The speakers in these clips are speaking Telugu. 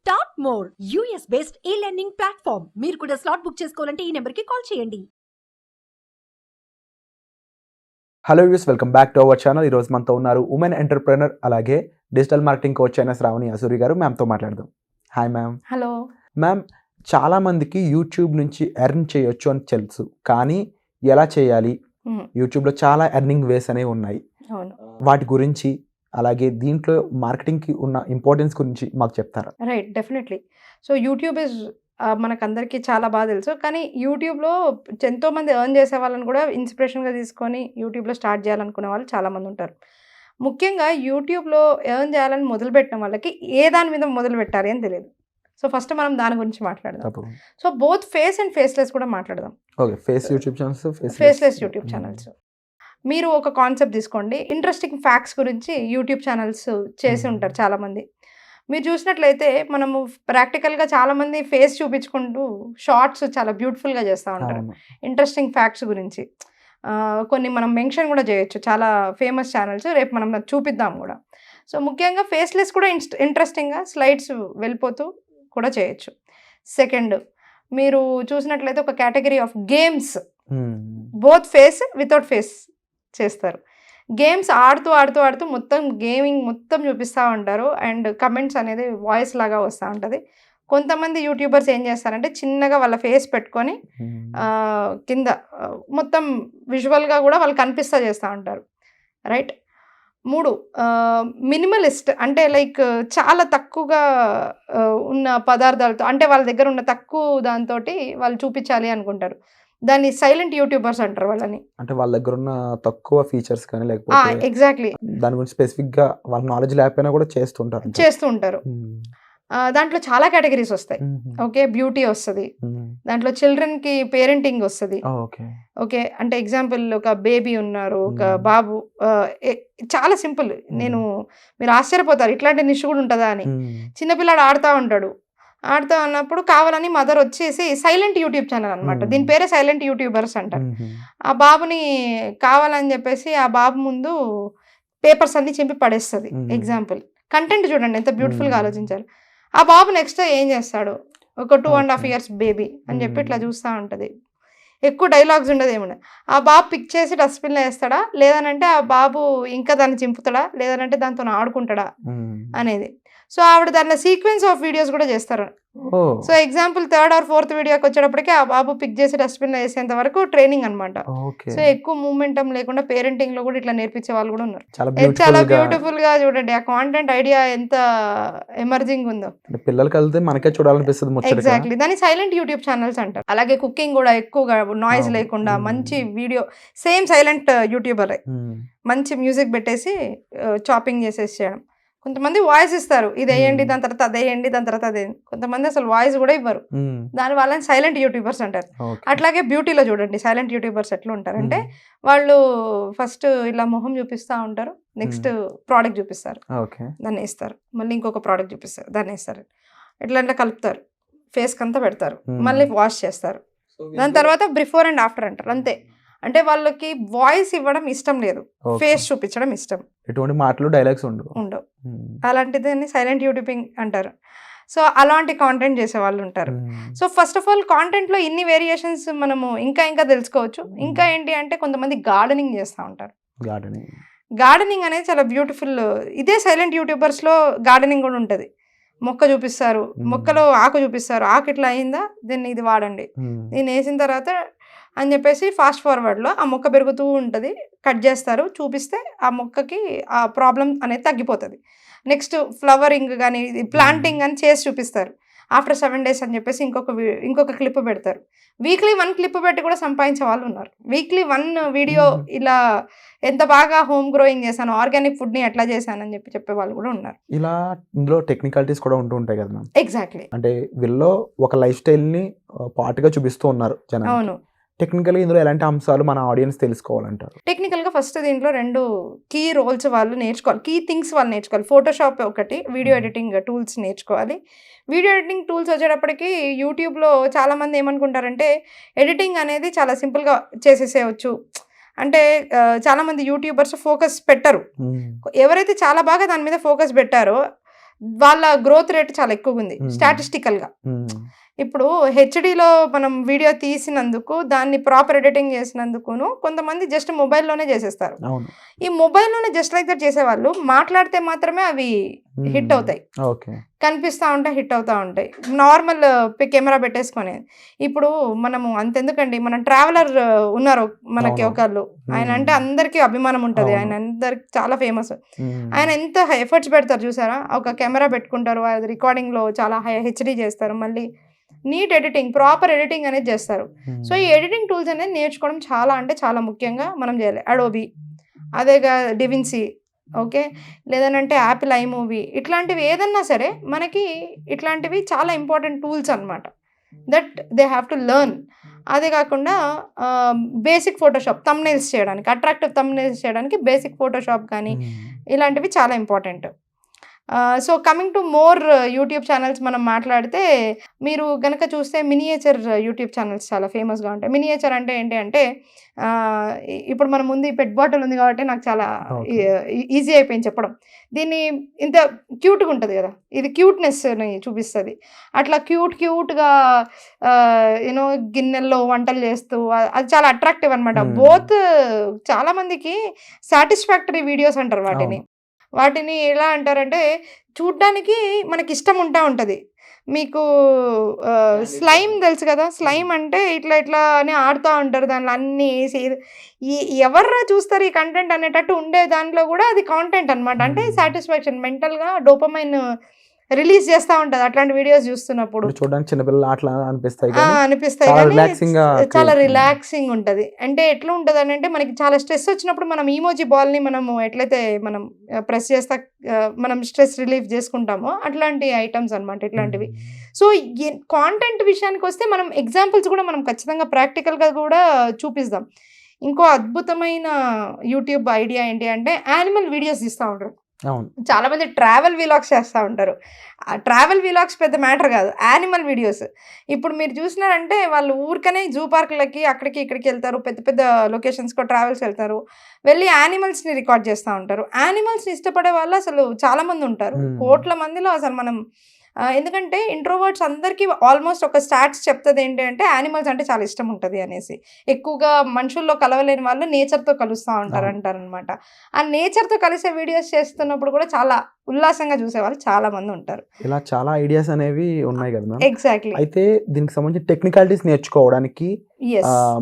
స్టార్ట్ మోర్ యూఎస్ బేస్డ్ ఈ లెర్నింగ్ ప్లాట్ఫామ్. మీరు కూడా స్లాట్ బుక్ చేసుకోవాలంటే ఈ నెంబర్కి కాల్ చేయండి. Hello views, welcome back to our channel. ఈరోజు మనతో ఉన్నారు ఉమెన్ ఎంటర్ప్రెనర్ అలాగే డిజిటల్ మార్కెటింగ్ కోచ్ అయిన శ్రావణి అసూరి గారు. మ్యామ్తో మాట్లాడదాం. Hi ma'am. హలో మ్యామ్, చాలామందికి యూట్యూబ్ నుంచి ఎర్న్ చేయొచ్చు అని తెలుసు, కానీ ఎలా చేయాలి? యూట్యూబ్లో చాలా ఎర్నింగ్ వేస్ అనేవి ఉన్నాయి. అవును, వాటి గురించి అలాగే దీంట్లో మార్కెటింగ్కి ఉన్న ఇంపార్టెన్స్ గురించి మాకు చెప్తారా? Right, definitely. So YouTube is మనకందరికీ చాలా బాగా తెలుసు, కానీ యూట్యూబ్లో ఎంతోమంది ఎర్న్ చేసే వాళ్ళని కూడా ఇన్స్పిరేషన్గా తీసుకొని యూట్యూబ్లో స్టార్ట్ చేయాలనుకునే వాళ్ళు చాలామంది ఉంటారు. ముఖ్యంగా యూట్యూబ్లో ఎర్న్ చేయాలని మొదలుపెట్టిన వాళ్ళకి ఏ దాని మీద మొదలు పెట్టాలి అని తెలియదు. సో ఫస్ట్ మనం దాని గురించి మాట్లాడదాం. So both face and faceless కూడా మాట్లాడదాం. Okay, face YouTube channels, faceless YouTube channels. మీరు ఒక కాన్సెప్ట్ తీసుకోండి, ఇంట్రెస్టింగ్ ఫ్యాక్ట్స్ గురించి యూట్యూబ్ ఛానల్స్ చేసి ఉంటారు చాలామంది. మీరు చూసినట్లయితే మనము ప్రాక్టికల్గా చాలామంది ఫేస్ చూపించుకుంటూ షార్ట్స్ చాలా బ్యూటిఫుల్గా చేస్తూ ఉంటారు ఇంట్రెస్టింగ్ ఫ్యాక్ట్స్ గురించి. కొన్ని మనం మెన్షన్ కూడా చేయొచ్చు, చాలా ఫేమస్ ఛానల్స్, రేపు మనం చూపిద్దాం కూడా. సో ముఖ్యంగా ఫేస్లెస్ కూడా ఇంట్రెస్టింగ్గా స్లైడ్స్ వెళ్ళిపోతూ కూడా చేయొచ్చు. సెకండ్, మీరు చూసినట్లయితే ఒక category of games, both face without face చేస్తారు. గేమ్స్ ఆడుతూ ఆడుతూ ఆడుతూ మొత్తం గేమింగ్ మొత్తం చూపిస్తూ ఉంటారు, అండ్ కమెంట్స్ అనేది వాయిస్ లాగా వస్తూ ఉంటుంది. కొంతమంది యూట్యూబర్స్ ఏం చేస్తారంటే చిన్నగా వాళ్ళ ఫేస్ పెట్టుకొని కింద మొత్తం విజువల్గా కూడా వాళ్ళు కనిపిస్తూ చేస్తూ ఉంటారు. రైట్. 3, మినిమలిస్ట్, అంటే లైక్ చాలా తక్కువగా ఉన్న పదార్థాలతో, అంటే వాళ్ళ దగ్గర ఉన్న తక్కువ దాంతో వాళ్ళు చూపించాలి అనుకుంటారు. దాన్ని సైలెంట్ యూట్యూబర్స్ అంటారు వాళ్ళని. అంటే వాళ్ళ దగ్గర ఉన్న తక్కువ ఫీచర్స్ కానీ లేకపోతే ఎగ్జాక్ట్లీ దాని గురించి స్పెసిఫిక్ గా వాళ్ళ నాలెడ్జ్ లేకపోయినా కూడా చేస్తూ ఉంటారు. దాంట్లో చాలా కేటగిరీస్ వస్తాయి. ఓకే, బ్యూటీ వస్తుంది, దాంట్లో చిల్డ్రన్ కి పేరెంటింగ్ వస్తుంది. ఓకే, అంటే ఎగ్జాంపుల్ ఒక బేబీ ఉన్నారు, ఒక బాబు, చాలా సింపుల్. మీరు ఆశ్చర్యపోతారు ఇట్లాంటి నిష్ కూడా ఉంటుందా అని. చిన్నపిల్లాడు ఆడుతూ ఉంటాడు, ఆడుతూ ఉన్నప్పుడు కావాలని మదర్ వచ్చేసి సైలెంట్ యూట్యూబ్ ఛానల్ అనమాట, దీని పేరే సైలెంట్ యూట్యూబర్స్ అంటారు. ఆ బాబుని కావాలని చెప్పేసి ఆ బాబు ముందు పేపర్స్ అన్ని చింపి పడేస్తుంది. ఎగ్జాంపుల్, కంటెంట్ చూడండి ఎంత బ్యూటిఫుల్గా ఆలోచించారు. ఆ బాబు నెక్స్ట్ ఏం చేస్తాడు, ఒక 2.5 years బేబీ అని చెప్పి ఇట్లా చూస్తూ ఉంటుంది. ఎక్కువ డైలాగ్స్ ఉండదు, ఏమన్నా. ఆ బాబు పిక్ చేసి డస్ట్బిన్లో వేస్తాడా, లేదనంటే ఆ బాబు ఇంకా దాన్ని చింపుతాడా, లేదనంటే దాంతో ఆడుకుంటాడా అనేది. సో ఆవిడ దాంట్లో సీక్వెన్స్ ఆఫ్ వీడియోస్ కూడా చేస్తారు. So example 3rd or 4th వీడియోకి వచ్చేటప్పటికి ఆ బాబు పిక్ చేసి డస్ట్బిన్లో వేసేంత వరకు ట్రైనింగ్ అనమాట. సో ఎక్కువ మూమెంటం లేకుండా పేరెంటింగ్ లో కూడా ఇట్లా నేర్పించే వాళ్ళు కూడా ఉన్నారు. చాలా బ్యూటిఫుల్ గా చూడండి ఆ కాంటెంట్ ఐడియా ఎంత ఎమర్జింగ్ ఉందో, పిల్లలకి వెళ్తే మనకే చూడాలనిపిస్తుంది. ఎగ్జాక్ట్లీ, దాన్ని సైలెంట్ యూట్యూబ్ ఛానల్స్ అంటారు. అలాగే కుకింగ్ కూడా ఎక్కువగా నాయిస్ లేకుండా మంచి వీడియో, సేమ్ సైలెంట్ యూట్యూబర్, మంచి మ్యూజిక్ పెట్టేసి చాపింగ్ చేసేసి చేయడం. కొంతమంది వాయిస్ ఇస్తారు, ఇది వేయండి దాని తర్వాత అదేయండి దాని తర్వాత అదే. కొంతమంది అసలు వాయిస్ కూడా ఇవ్వరు, దాని వాళ్ళని సైలెంట్ యూట్యూబర్స్ అంటారు. అట్లాగే బ్యూటీలో చూడండి సైలెంట్ యూట్యూబర్స్ ఎట్లా ఉంటారంటే వాళ్ళు ఫస్ట్ ఇలా మొహం చూపిస్తూ ఉంటారు, నెక్స్ట్ ప్రోడక్ట్ చూపిస్తారు, దాన్ని వేస్తారు, మళ్ళీ ఇంకొక ప్రోడక్ట్ చూపిస్తారు, దాన్ని వేస్తారు, ఎట్లా కలుపుతారు, ఫేస్కి అంతా పెడతారు, మళ్ళీ వాష్ చేస్తారు, దాని తర్వాత బిఫోర్ అండ్ ఆఫ్టర్ అంటారు. అంతే. అంటే వాళ్ళకి వాయిస్ ఇవ్వడం ఇష్టం లేదు, ఫేస్ చూపించడం ఇష్టం. ఎటువంటి మాటలు డైలాగ్స్ ఉండవు. అలాంటిది సైలెంట్ యూట్యూబింగ్ అంటారు. సో అలాంటి కాంటెంట్ చేసే వాళ్ళు ఉంటారు. సో ఫస్ట్ ఆఫ్ ఆల్ కాంటెంట్లో ఇన్ని వేరియేషన్స్ మనము ఇంకా తెలుసుకోవచ్చు. ఇంకా ఏంటి అంటే కొంతమంది గార్డెనింగ్ చేస్తూ ఉంటారు. గార్డెనింగ్ అనేది చాలా బ్యూటిఫుల్. ఇదే సైలెంట్ యూట్యూబర్స్లో గార్డెనింగ్ కూడా ఉంటుంది. మొక్క చూపిస్తారు, మొక్కలో ఆకు చూపిస్తారు, ఆకు ఇట్లా అయిందా దీన్ని ఇది వాడండి, దీన్ని వేసిన తర్వాత అని చెప్పేసి ఫాస్ట్ ఫార్వర్డ్లో ఆ మొక్క పెరుగుతూ ఉంటుంది, కట్ చేస్తారు, చూపిస్తే ఆ మొక్కకి ఆ ప్రాబ్లం అనేది తగ్గిపోతుంది. నెక్స్ట్ ఫ్లవరింగ్ కానీ ప్లాంటింగ్ అని చేసి చూపిస్తారు. ఆఫ్టర్ 7 days అని చెప్పేసి ఇంకొక క్లిప్ పెడతారు. వీక్లీ 1 క్లిప్ పెట్టి కూడా సంపాదించే వాళ్ళు ఉన్నారు. వీక్లీ 1 వీడియో ఇలా ఎంత బాగా హోమ్ గ్రోయింగ్ చేశాను, ఆర్గానిక్ ఫుడ్ని ఎట్లా చేశానని చెప్పే వాళ్ళు కూడా ఉన్నారు. ఇలా ఇందులో టెక్నికాలిటీస్ కూడా ఉంటూ ఉంటాయి కదా మ్యామ్. ఎగ్జాక్ట్లీ. అంటే వీళ్ళు ఒక లైఫ్ స్టైల్ని పార్ట్గా చూపిస్తూ ఉన్నారు జనాలు. అవును. టెక్నికల్గా ఇందులో ఎలాంటి అంశాలు మన ఆడియన్స్ తెలుసుకోవాలంటారు? టెక్నికల్గా ఫస్ట్ దీంట్లో 2 కీ రోల్స్ వాళ్ళు నేర్చుకోవాలి, కీ థింగ్స్ వాళ్ళు నేర్చుకోవాలి. ఫోటోషాప్ ఒకటి, వీడియో ఎడిటింగ్ టూల్స్ నేర్చుకోవాలి. వీడియో ఎడిటింగ్ టూల్స్ వచ్చేటప్పటికి యూట్యూబ్లో చాలామంది ఏమనుకుంటారంటే ఎడిటింగ్ అనేది చాలా సింపుల్గా చేసేసేయచ్చు, అంటే చాలామంది యూట్యూబర్స్ ఫోకస్ పెట్టరు. ఎవరైతే చాలా బాగా దాని మీద ఫోకస్ పెట్టారో వాళ్ళ గ్రోత్ రేట్ చాలా ఎక్కువగా ఉంది స్టాటిస్టికల్గా. ఇప్పుడు హెచ్డిలో మనం వీడియో తీసినందుకు దాన్ని ప్రాపర్ ఎడిటింగ్ చేసినందుకును కొంతమంది జస్ట్ మొబైల్లోనే చేసేస్తారు. ఈ మొబైల్లోనే జస్ట్ లైక్ దట్ చేసేవాళ్ళు మాట్లాడితే మాత్రమే అవి హిట్ అవుతాయి, కనిపిస్తూ ఉంటాయి, హిట్ అవుతూ ఉంటాయి. నార్మల్ కెమెరా పెట్టేసుకొని ఇప్పుడు మనము అంతెందుకండి, మన ట్రావెలర్ ఉన్నారు మనకి ఒకళ్ళు, ఆయన అంటే అందరికీ అభిమానం ఉంటుంది, ఆయన అందరికి చాలా ఫేమస్. ఆయన ఎంత ఎఫర్ట్స్ పెడతారు చూసారా, ఒక కెమెరా పెట్టుకుంటారు, అది రికార్డింగ్లో చాలా హెచ్డి చేస్తారు, మళ్ళీ నీట్ ఎడిటింగ్, ప్రాపర్ ఎడిటింగ్ అనేది చేస్తారు. సో ఈ ఎడిటింగ్ టూల్స్ అనేది నేర్చుకోవడం చాలా అంటే చాలా ముఖ్యంగా మనం చేయాలి. అడోబీ, అదేగా డివిన్సీ, ఓకే, లేదనంటే యాపిల్ ఐమూవీ, ఇట్లాంటివి ఏదన్నా సరే మనకి ఇట్లాంటివి చాలా ఇంపార్టెంట్ టూల్స్ అనమాట, that they have to learn. అదే కాకుండా బేసిక్ ఫోటోషాప్, థంబ్నెయిల్స్ చేయడానికి, అట్రాక్టివ్ థంబ్నెయిల్స్ చేయడానికి బేసిక్ ఫోటోషాప్ కానీ ఇలాంటివి చాలా important. So coming to more YouTube channels మనం మాట్లాడితే, మీరు కనుక చూస్తే మినియేచర్ యూట్యూబ్ ఛానల్స్ చాలా ఫేమస్గా ఉంటాయి. మినియేచర్ అంటే ఏంటి అంటే, ఇప్పుడు మన ముందు ఈ పెట్ బాటిల్ ఉంది కాబట్టి నాకు చాలా ఈజీ అయిపోయింది చెప్పడం. దీన్ని ఇంత క్యూట్గా ఉంటుంది కదా, ఇది క్యూట్నెస్ని చూపిస్తుంది. అట్లా క్యూట్గా యూనో గిన్నెల్లో వంటలు చేస్తూ అది చాలా అట్రాక్టివ్ అనమాట. బోత్ చాలామందికి సాటిస్ఫాక్టరీ వీడియోస్ అంటారు వాటిని ఎలా అంటారంటే, చూడ్డానికి మనకి ఇష్టం ఉంటుంది. మీకు స్లైమ్ తెలుసు కదా, స్లైమ్ అంటే ఇట్లా అని ఆడుతూ ఉంటారు, దానిలో అన్నీ వేసి ఎవర్రా చూస్తారు ఈ కంటెంట్ అనేటట్టు ఉండే దాంట్లో కూడా అది కాంటెంట్ అనమాట. అంటే సాటిస్ఫాక్షన్, మెంటల్గా డోపమైన్ రిలీజ్ చేస్తూ ఉంటుంది అట్లాంటి వీడియోస్ చూస్తున్నప్పుడు. చూడడానికి చిన్నపిల్లలు అట్లా అనిపిస్తాయి, చాలా రిలాక్సింగ్ ఉంటుంది. అంటే ఎట్లా ఉంటుంది అని అంటే, మనకి చాలా స్ట్రెస్ వచ్చినప్పుడు మనం ఈమోజీ బాల్ని మనము ఎట్లయితే మనం ప్రెస్ చేస్తా మనం స్ట్రెస్ రిలీఫ్ చేసుకుంటామో అట్లాంటి ఐటమ్స్ అనమాట ఇట్లాంటివి. సో కాంటెంట్ విషయానికి వస్తే మనం ఎగ్జాంపుల్స్ కూడా మనం ఖచ్చితంగా ప్రాక్టికల్గా కూడా చూపిస్తాం. ఇంకో అద్భుతమైన యూట్యూబ్ ఐడియా ఏంటి అంటే, యానిమల్ వీడియోస్ తీస్తూ ఉంటారు. చాలా మంది ట్రావెల్ వీలాగ్స్ చేస్తూ ఉంటారు. ట్రావెల్ వీలాగ్స్ పెద్ద మ్యాటర్ కాదు, యానిమల్ వీడియోస్. ఇప్పుడు మీరు చూసినారంటే వాళ్ళు ఊరికనే జూ పార్కులకి అక్కడికి ఇక్కడికి వెళ్తారు, పెద్ద పెద్ద లొకేషన్స్కి ట్రావెల్స్ వెళ్తారు, వెళ్ళి యానిమల్స్ని రికార్డ్ చేస్తూ ఉంటారు. యానిమల్స్ని ఇష్టపడే వాళ్ళు అసలు చాలామంది ఉంటారు, కోట్ల మందిలో. అసలు మనం ఎందుకంటే ఇంట్రోవర్ట్స్ అందరికీ ఆల్మోస్ట్ ఒక స్టాట్స్ చెప్తుంది ఏంటి అంటే, యానిమల్స్ అంటే చాలా ఇష్టం ఉంటుంది అనేసి. ఎక్కువగా మనుషుల్లో కలవలేని వాళ్ళు నేచర్తో కలుస్తూ అంటారనమాట. ఆ నేచర్తో కలిసే వీడియోస్ చేస్తున్నప్పుడు కూడా చాలా ఉల్లాసంగా చూసేవాళ్ళు చాలా మంది ఉంటారు. ఇలా చాలా ఐడియాస్ అనేవి ఉన్నాయి కదా మ్యామ్. ఎగ్జాక్ట్లీ. అయితే దీనికి సంబంధించి టెక్నికాలిటీస్ నేర్చుకోవడానికి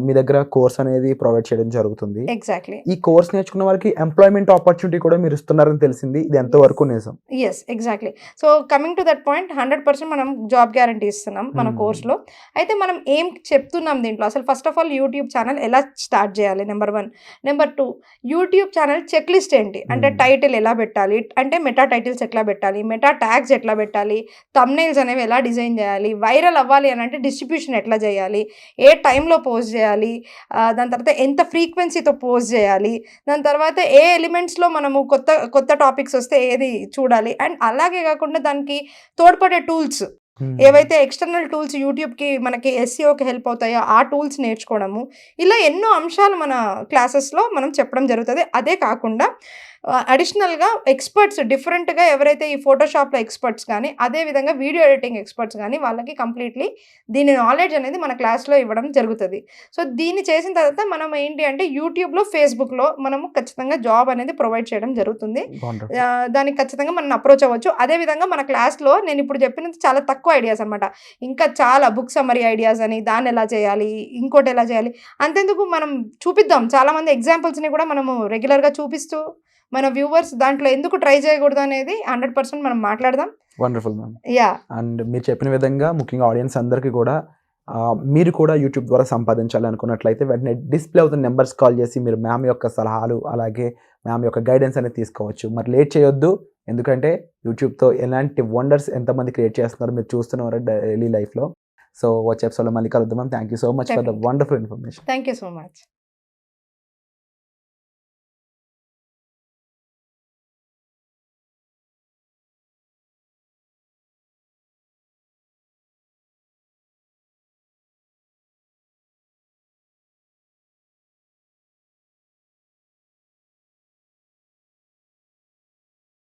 మీ దగ్గర కోర్స్ అనేది ప్రొవైడ్ చేయడం జరుగుతుంది. ఎగ్జాక్ట్లీ. ఈ కోర్స్ నేర్చుకున్న వాళ్ళకి ఎంప్లాయ్మెంట్ ఆపర్చునిటీ కూడా మీరు ఇస్తున్నారని తెలిసింది, ఇది ఎంతవరకు నిజం? Yes, exactly. So coming to that point, 100% మనం జాబ్ గ్యారంటీ ఇస్తున్నాం మన కోర్స్లో. అయితే మనం ఏం చెప్తున్నాం దీంట్లో, అసలు first of all YouTube channel ఎలా స్టార్ట్ చేయాలి, number 1. Number 2, YouTube channel check list ఏంటి అంటే, టైటిల్ ఎలా పెట్టాలి అంటే, మెటా టైటిల్స్ ఎట్లా పెట్టాలి, మెటా ట్యాగ్స్ ఎట్లా పెట్టాలి, థంబ్నెయిల్స్ అనేవి ఎలా డిజైన్ చేయాలి, వైరల్ అవ్వాలి అని అంటే డిస్ట్రిబ్యూషన్ ఎట్లా చేయాలి, ఏ టైంలో పోస్ట్ చేయాలి, దాని తర్వాత ఎంత ఫ్రీక్వెన్సీతో పోస్ట్ చేయాలి, దాని తర్వాత ఏ ఎలిమెంట్స్లో మనము కొత్త టాపిక్స్ వస్తే ఏది చూడాలి, అండ్ అలాగే కాకుండా దానికి తోడ్పడే టూల్స్ ఏవైతే ఎక్స్టర్నల్ టూల్స్ యూట్యూబ్కి మనకి ఎస్ఈఓకి హెల్ప్ అవుతాయో ఆ టూల్స్ నేర్చుకోవడము, ఇలా ఎన్నో అంశాలు మన క్లాసెస్లో మనం చెప్పడం జరుగుతుంది. అదే కాకుండా అడిషనల్గా ఎక్స్పర్ట్స్ డిఫరెంట్గా ఎవరైతే ఈ ఫోటోషాప్లో ఎక్స్పర్ట్స్ కానీ, అదేవిధంగా వీడియో ఎడిటింగ్ ఎక్స్పర్ట్స్ కానీ, వాళ్ళకి కంప్లీట్లీ దీని నాలెడ్జ్ అనేది మన క్లాస్లో ఇవ్వడం జరుగుతుంది. సో దీన్ని చేసిన తర్వాత మనం ఏంటి అంటే, యూట్యూబ్లో, ఫేస్బుక్లో మనము ఖచ్చితంగా జాబ్ అనేది ప్రొవైడ్ చేయడం జరుగుతుంది. దానికి ఖచ్చితంగా మనం అప్రోచ్ అవ్వచ్చు. అదేవిధంగా మన క్లాస్లో నేను ఇప్పుడు చెప్పినది చాలా తక్కువ ఐడియాస్ అనమాట, ఇంకా చాలా బుక్ సమ్మరీ ఐడియాస్ అని, దాన్ని ఎలా చేయాలి, ఇంకోటి ఎలా చేయాలి, అంతెందుకు మనం చూపిద్దాం. చాలామంది ఎగ్జాంపుల్స్ని కూడా మనము రెగ్యులర్గా చూపిస్తూ మన వ్యూవర్స్ దాంట్లో ఎందుకు ట్రై చేయకూడదు అనేది 100% మనం మాట్లాడదాం. Wonderful ma'am. అండ్ మీరు చెప్పిన విధంగా ముఖ్యంగా ఆడియన్స్ అందరికీ కూడా మీరు కూడా యూట్యూబ్ ద్వారా సంపాదించాలి అనుకున్నట్లయితే వెంటనే డిస్ప్లే అవుతున్న నెంబర్స్ కాల్ చేసి మీరు మ్యామ్ యొక్క సలహాలు అలాగే మ్యామ్ యొక్క గైడెన్స్ అనేది తీసుకోవచ్చు. మరి లేట్ చేయొద్దు, ఎందుకంటే యూట్యూబ్తో ఎలాంటి వండర్స్ ఎంతమంది క్రియేట్ చేస్తున్నారో మీరు చూస్తున్నారు డైలీ లైఫ్లో. సో వచ్చే ఎపిసోడ్లో మళ్ళీ కలుద్దాం ma'am. Thank you so much for the wonderful information. Thank you so much.